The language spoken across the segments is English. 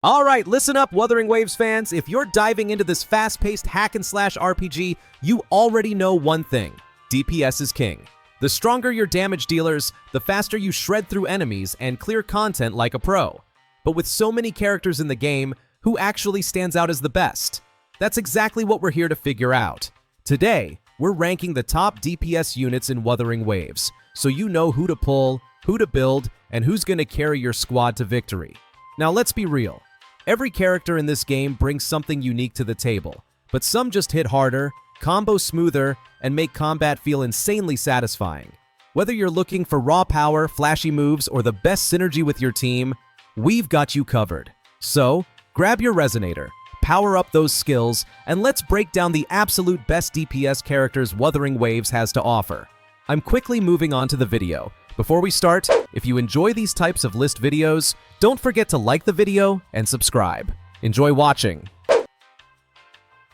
All right, listen up, Wuthering Waves fans. If you're diving into this fast-paced hack-and-slash RPG, you already know one thing. DPS is king. The stronger your damage dealers, the faster you shred through enemies and clear content like a pro. But with so many characters in the game, who actually stands out as the best? That's exactly what we're here to figure out. Today, we're ranking the top DPS units in Wuthering Waves, so you know who to pull, who to build, and who's going to carry your squad to victory. Now let's be real. Every character in this game brings something unique to the table, but some just hit harder, combo smoother, and make combat feel insanely satisfying. Whether you're looking for raw power, flashy moves, or the best synergy with your team, we've got you covered. So, grab your resonator, power up those skills, and let's break down the absolute best DPS characters Wuthering Waves has to offer. I'm quickly moving on to the video. Before we start, if you enjoy these types of list videos, don't forget to like the video and subscribe. Enjoy watching.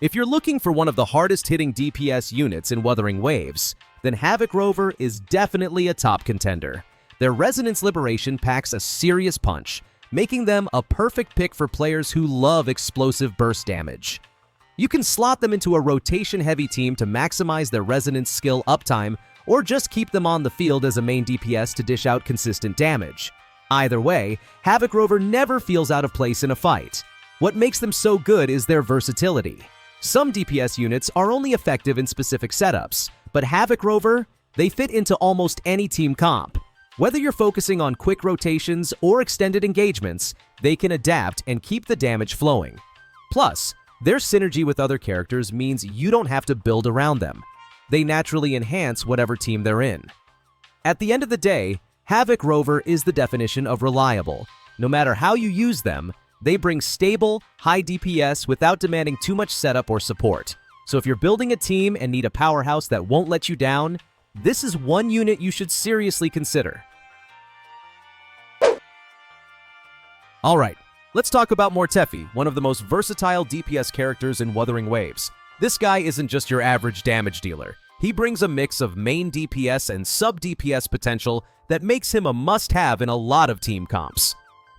If you're looking for one of the hardest-hitting DPS units in Wuthering Waves, then Havoc Rover is definitely a top contender. Their Resonance Liberation packs a serious punch, making them a perfect pick for players who love explosive burst damage. You can slot them into a rotation-heavy team to maximize their Resonance skill uptime, or just keep them on the field as a main DPS to dish out consistent damage. Either way, Havoc Rover never feels out of place in a fight. What makes them so good is their versatility. Some DPS units are only effective in specific setups, but Havoc Rover, they fit into almost any team comp. Whether you're focusing on quick rotations or extended engagements, they can adapt and keep the damage flowing. Plus, their synergy with other characters means you don't have to build around them. They naturally enhance whatever team they're in. At the end of the day, Havoc Rover is the definition of reliable. No matter how you use them, they bring stable, high DPS without demanding too much setup or support. So if you're building a team and need a powerhouse that won't let you down, this is one unit you should seriously consider. Alright, let's talk about Mortefi, one of the most versatile DPS characters in Wuthering Waves. This guy isn't just your average damage dealer. He brings a mix of main DPS and sub-DPS potential that makes him a must-have in a lot of team comps.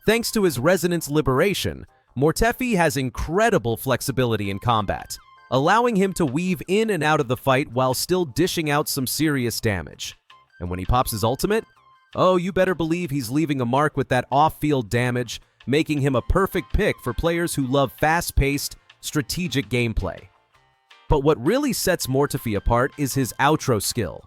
Thanks to his Resonance Liberation, Mortefi has incredible flexibility in combat, allowing him to weave in and out of the fight while still dishing out some serious damage. And when he pops his ultimate, oh, you better believe he's leaving a mark with that off-field damage, making him a perfect pick for players who love fast-paced, strategic gameplay. But what really sets Mortefi apart is his outro skill.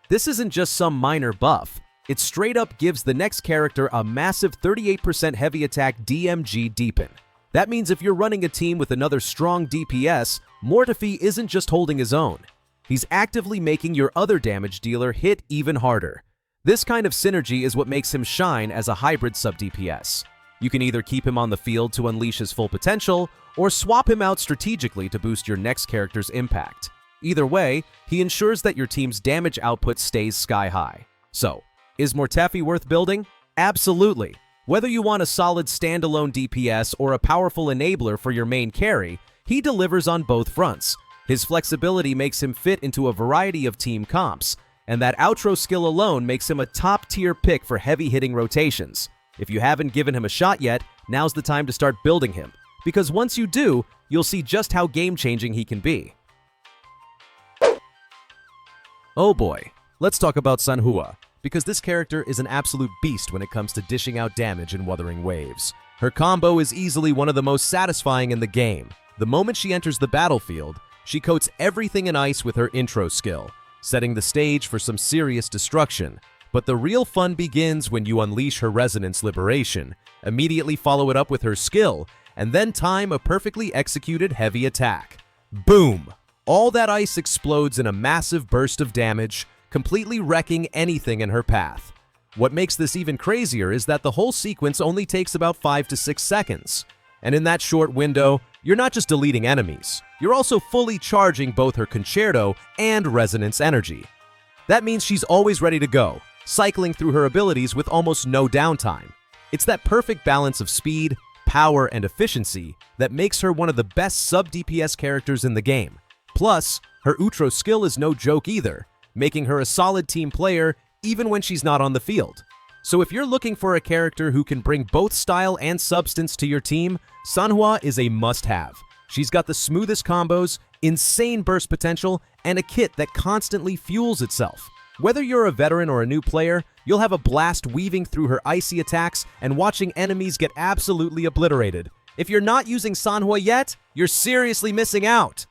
This isn't just some minor buff, it straight up gives the next character a massive 38% heavy attack DMG deepen. That means if you're running a team with another strong DPS, Mortefi isn't just holding his own. He's actively making your other damage dealer hit even harder. This kind of synergy is what makes him shine as a hybrid sub-DPS. You can either keep him on the field to unleash his full potential, or swap him out strategically to boost your next character's impact. Either way, he ensures that your team's damage output stays sky high. So, is Mortefi worth building? Absolutely. Whether you want a solid standalone DPS or a powerful enabler for your main carry, he delivers on both fronts. His flexibility makes him fit into a variety of team comps, and that outro skill alone makes him a top-tier pick for heavy-hitting rotations. If you haven't given him a shot yet, now's the time to start building him, because once you do, you'll see just how game-changing he can be. Oh boy, let's talk about Sanhua, because this character is an absolute beast when it comes to dishing out damage in Wuthering Waves. Her combo is easily one of the most satisfying in the game. The moment she enters the battlefield, she coats everything in ice with her intro skill, setting the stage for some serious destruction. But the real fun begins when you unleash her Resonance Liberation, immediately follow it up with her skill, and then time a perfectly executed heavy attack. Boom! All that ice explodes in a massive burst of damage, completely wrecking anything in her path. What makes this even crazier is that the whole sequence only takes about 5 to 6 seconds. And in that short window, you're not just deleting enemies, you're also fully charging both her Concerto and Resonance energy. That means she's always ready to go, cycling through her abilities with almost no downtime. It's that perfect balance of speed, power, and efficiency that makes her one of the best sub-DPS characters in the game. Plus, her outro skill is no joke either, making her a solid team player even when she's not on the field. So if you're looking for a character who can bring both style and substance to your team, Sanhua is a must-have. She's got the smoothest combos, insane burst potential, and a kit that constantly fuels itself. Whether you're a veteran or a new player, you'll have a blast weaving through her icy attacks and watching enemies get absolutely obliterated. If you're not using Sanhua yet, you're seriously missing out.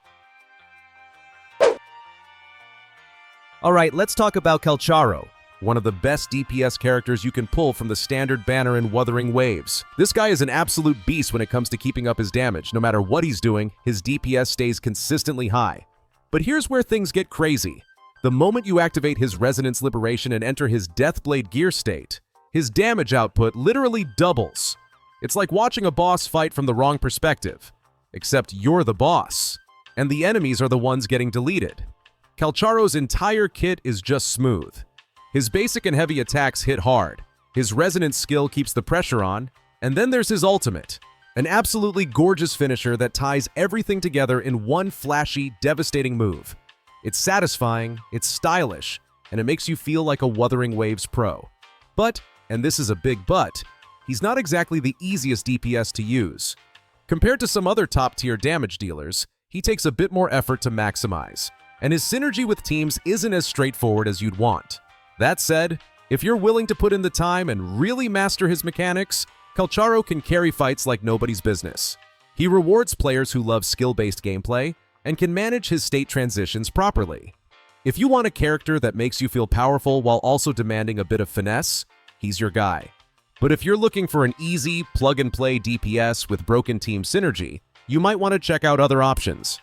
Alright, let's talk about Kelcharo, one of the best DPS characters you can pull from the standard banner in Wuthering Waves. This guy is an absolute beast when it comes to keeping up his damage. No matter what he's doing, his DPS stays consistently high. But here's where things get crazy. The moment you activate his Resonance Liberation and enter his Deathblade gear state, his damage output literally doubles. It's like watching a boss fight from the wrong perspective. Except you're the boss, and the enemies are the ones getting deleted. Kelcharo's entire kit is just smooth. His basic and heavy attacks hit hard, his resonance skill keeps the pressure on, and then there's his ultimate, an absolutely gorgeous finisher that ties everything together in one flashy, devastating move. It's satisfying, it's stylish, and it makes you feel like a Wuthering Waves pro. But, and this is a big but, he's not exactly the easiest DPS to use. Compared to some other top-tier damage dealers, he takes a bit more effort to maximize, and his synergy with teams isn't as straightforward as you'd want. That said, if you're willing to put in the time and really master his mechanics, Kelcharo can carry fights like nobody's business. He rewards players who love skill-based gameplay and can manage his state transitions properly. If you want a character that makes you feel powerful while also demanding a bit of finesse, he's your guy. But if you're looking for an easy, plug-and-play DPS with broken team synergy, you might want to check out other options.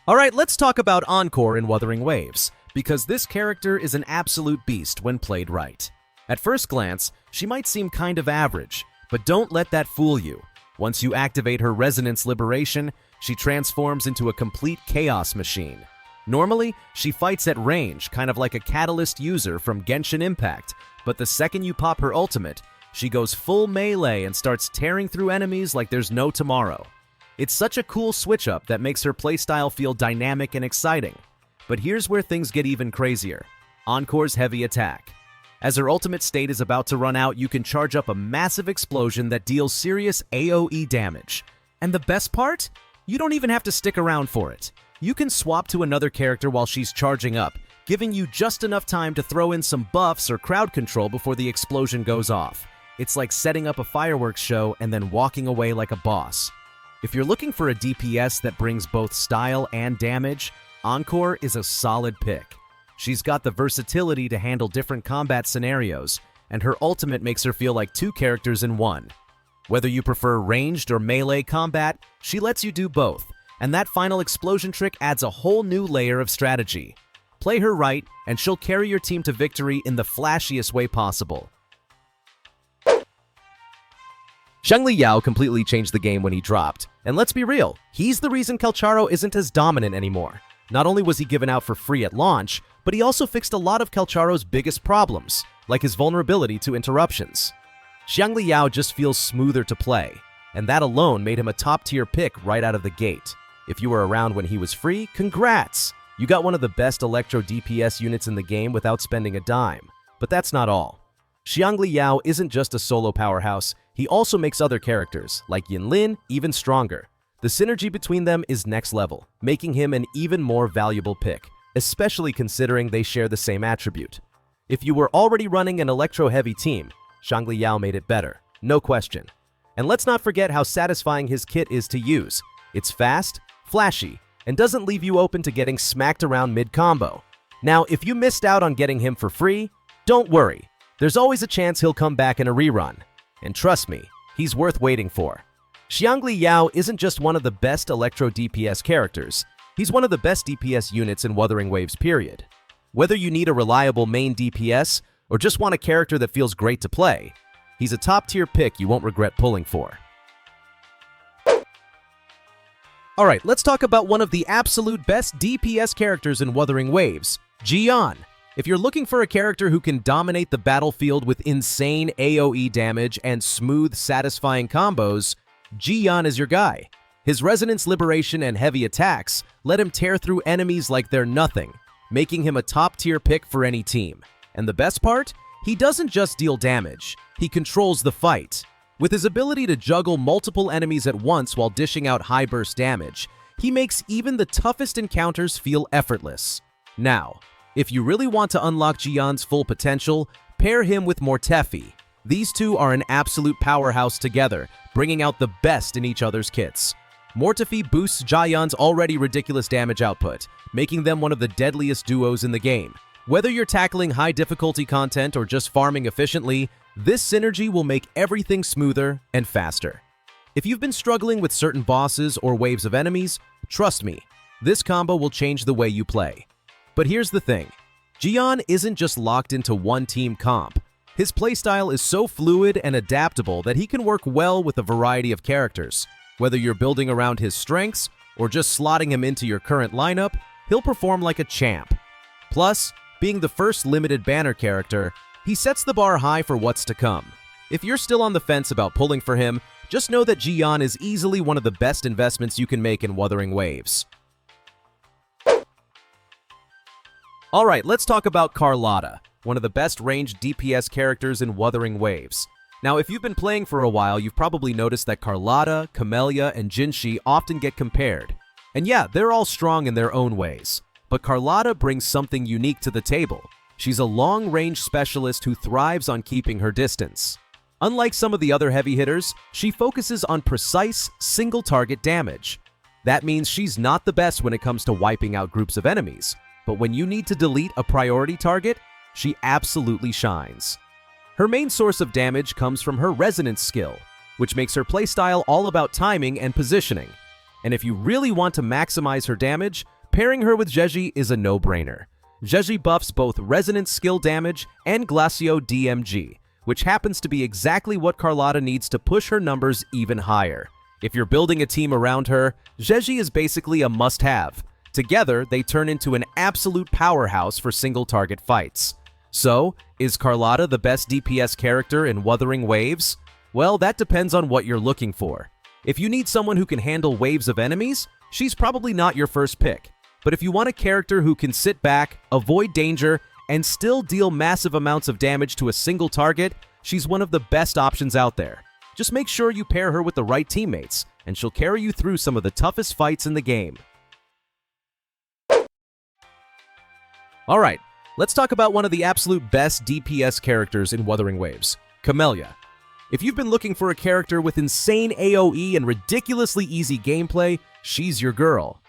Alright, let's talk about Encore in Wuthering Waves, because this character is an absolute beast when played right. At first glance, she might seem kind of average, but don't let that fool you. Once you activate her Resonance Liberation, she transforms into a complete chaos machine. Normally, she fights at range, kind of like a Catalyst user from Genshin Impact, but the second you pop her ultimate, she goes full melee and starts tearing through enemies like there's no tomorrow. It's such a cool switch-up that makes her playstyle feel dynamic and exciting. But here's where things get even crazier. Encore's heavy attack. As her ultimate state is about to run out, you can charge up a massive explosion that deals serious AoE damage. And the best part? You don't even have to stick around for it. You can swap to another character while she's charging up, giving you just enough time to throw in some buffs or crowd control before the explosion goes off. It's like setting up a fireworks show and then walking away like a boss. If you're looking for a DPS that brings both style and damage, Encore is a solid pick. She's got the versatility to handle different combat scenarios, and her ultimate makes her feel like two characters in one. Whether you prefer ranged or melee combat, she lets you do both, and that final explosion trick adds a whole new layer of strategy. Play her right, and she'll carry your team to victory in the flashiest way possible. Zhongli Yao completely changed the game when he dropped, and let's be real, he's the reason Kelcharo isn't as dominant anymore. Not only was he given out for free at launch, but he also fixed a lot of Kelcharo's biggest problems, like his vulnerability to interruptions. Zhongli Yao just feels smoother to play, and that alone made him a top-tier pick right out of the gate. If you were around when he was free, congrats! You got one of the best Electro DPS units in the game without spending a dime. But that's not all. Zhongli Yao isn't just a solo powerhouse, he also makes other characters, like Yinlin, even stronger. The synergy between them is next level, making him an even more valuable pick, especially considering they share the same attribute. If you were already running an Electro-heavy team, Zhongli Yao made it better, no question. And let's not forget how satisfying his kit is to use. It's fast, flashy, and doesn't leave you open to getting smacked around mid-combo. Now, if you missed out on getting him for free, don't worry. There's always a chance he'll come back in a rerun. And trust me, he's worth waiting for. Zhongli Yao isn't just one of the best Electro DPS characters, he's one of the best DPS units in Wuthering Waves period. Whether you need a reliable main DPS or just want a character that feels great to play, he's a top-tier pick you won't regret pulling for. Alright, let's talk about one of the absolute best DPS characters in Wuthering Waves, Jiyan. If you're looking for a character who can dominate the battlefield with insane AoE damage and smooth, satisfying combos, Jiyan is your guy. His Resonance Liberation and heavy attacks let him tear through enemies like they're nothing, making him a top-tier pick for any team. And the best part? He doesn't just deal damage, he controls the fight. With his ability to juggle multiple enemies at once while dishing out high burst damage, he makes even the toughest encounters feel effortless. Now, if you really want to unlock Jiyan's full potential, pair him with Mortefi. These two are an absolute powerhouse together, bringing out the best in each other's kits. Mortefi boosts Jiyan's already ridiculous damage output, making them one of the deadliest duos in the game. Whether you're tackling high difficulty content or just farming efficiently, this synergy will make everything smoother and faster. If you've been struggling with certain bosses or waves of enemies, trust me, this combo will change the way you play. But here's the thing, Jiyan isn't just locked into one team comp. His playstyle is so fluid and adaptable that he can work well with a variety of characters. Whether you're building around his strengths or just slotting him into your current lineup, he'll perform like a champ. Plus, being the first limited banner character, he sets the bar high for what's to come. If you're still on the fence about pulling for him, just know that Jiyan is easily one of the best investments you can make in Wuthering Waves. Alright, let's talk about Carlotta, one of the best ranged DPS characters in Wuthering Waves. Now, if you've been playing for a while, you've probably noticed that Carlotta, Camellia, and Jinxi often get compared. And yeah, they're all strong in their own ways. But Carlotta brings something unique to the table. She's a long-range specialist who thrives on keeping her distance. Unlike some of the other heavy hitters, she focuses on precise, single-target damage. That means she's not the best when it comes to wiping out groups of enemies, but when you need to delete a priority target, she absolutely shines. Her main source of damage comes from her resonance skill, which makes her playstyle all about timing and positioning. And if you really want to maximize her damage, pairing her with Zheji is a no-brainer. Zheji buffs both resonance skill damage and Glacio DMG, which happens to be exactly what Carlotta needs to push her numbers even higher. If you're building a team around her, Zheji is basically a must-have. Together, they turn into an absolute powerhouse for single-target fights. So, is Carlotta the best DPS character in Wuthering Waves? Well, that depends on what you're looking for. If you need someone who can handle waves of enemies, she's probably not your first pick. But if you want a character who can sit back, avoid danger, and still deal massive amounts of damage to a single target, she's one of the best options out there. Just make sure you pair her with the right teammates, and she'll carry you through some of the toughest fights in the game. Alright, let's talk about one of the absolute best DPS characters in Wuthering Waves, Camellia. If you've been looking for a character with insane AoE and ridiculously easy gameplay, she's your girl.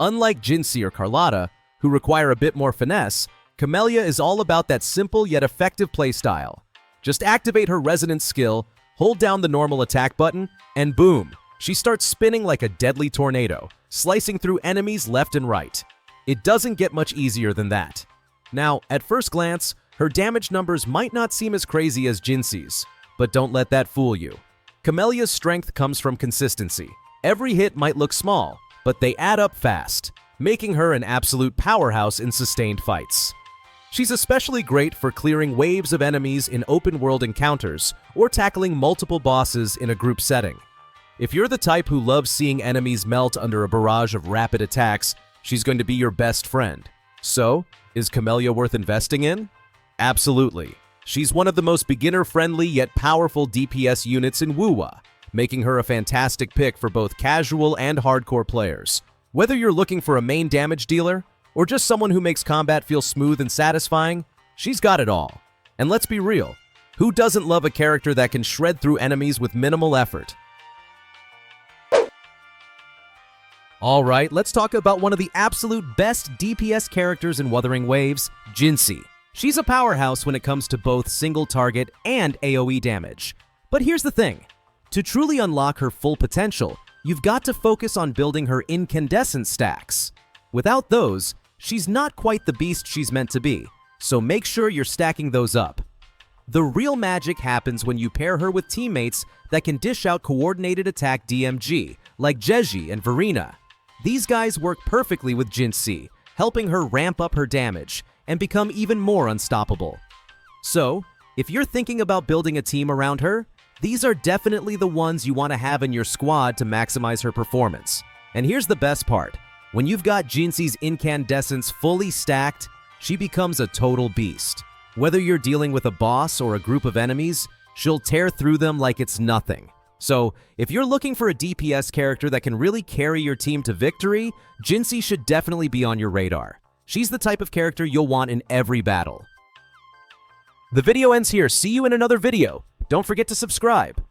Unlike Jinxi or Carlotta, who require a bit more finesse, Camellia is all about that simple yet effective playstyle. Just activate her resonance skill, hold down the normal attack button, and boom, she starts spinning like a deadly tornado, slicing through enemies left and right. It doesn't get much easier than that. Now, at first glance, her damage numbers might not seem as crazy as Jinxi's, but don't let that fool you. Camellia's strength comes from consistency. Every hit might look small, but they add up fast, making her an absolute powerhouse in sustained fights. She's especially great for clearing waves of enemies in open-world encounters or tackling multiple bosses in a group setting. If you're the type who loves seeing enemies melt under a barrage of rapid attacks, she's going to be your best friend. So, is Camellia worth investing in? Absolutely. She's one of the most beginner-friendly yet powerful DPS units in Wuwa, making her a fantastic pick for both casual and hardcore players. Whether you're looking for a main damage dealer, or just someone who makes combat feel smooth and satisfying, she's got it all. And let's be real, who doesn't love a character that can shred through enemies with minimal effort? Alright, let's talk about one of the absolute best DPS characters in Wuthering Waves, Jinxi. She's a powerhouse when it comes to both single target and AoE damage. But here's the thing, to truly unlock her full potential, you've got to focus on building her incandescent stacks. Without those, she's not quite the beast she's meant to be, so make sure you're stacking those up. The real magic happens when you pair her with teammates that can dish out coordinated attack DMG, like Zheji and Verina. These guys work perfectly with Jinxi, helping her ramp up her damage and become even more unstoppable. So, if you're thinking about building a team around her, these are definitely the ones you want to have in your squad to maximize her performance. And here's the best part. When you've got Jinxi's incandescence fully stacked, she becomes a total beast. Whether you're dealing with a boss or a group of enemies, she'll tear through them like it's nothing. So, if you're looking for a DPS character that can really carry your team to victory, Jinxie should definitely be on your radar. She's the type of character you'll want in every battle. The video ends here. See you in another video. Don't forget to subscribe.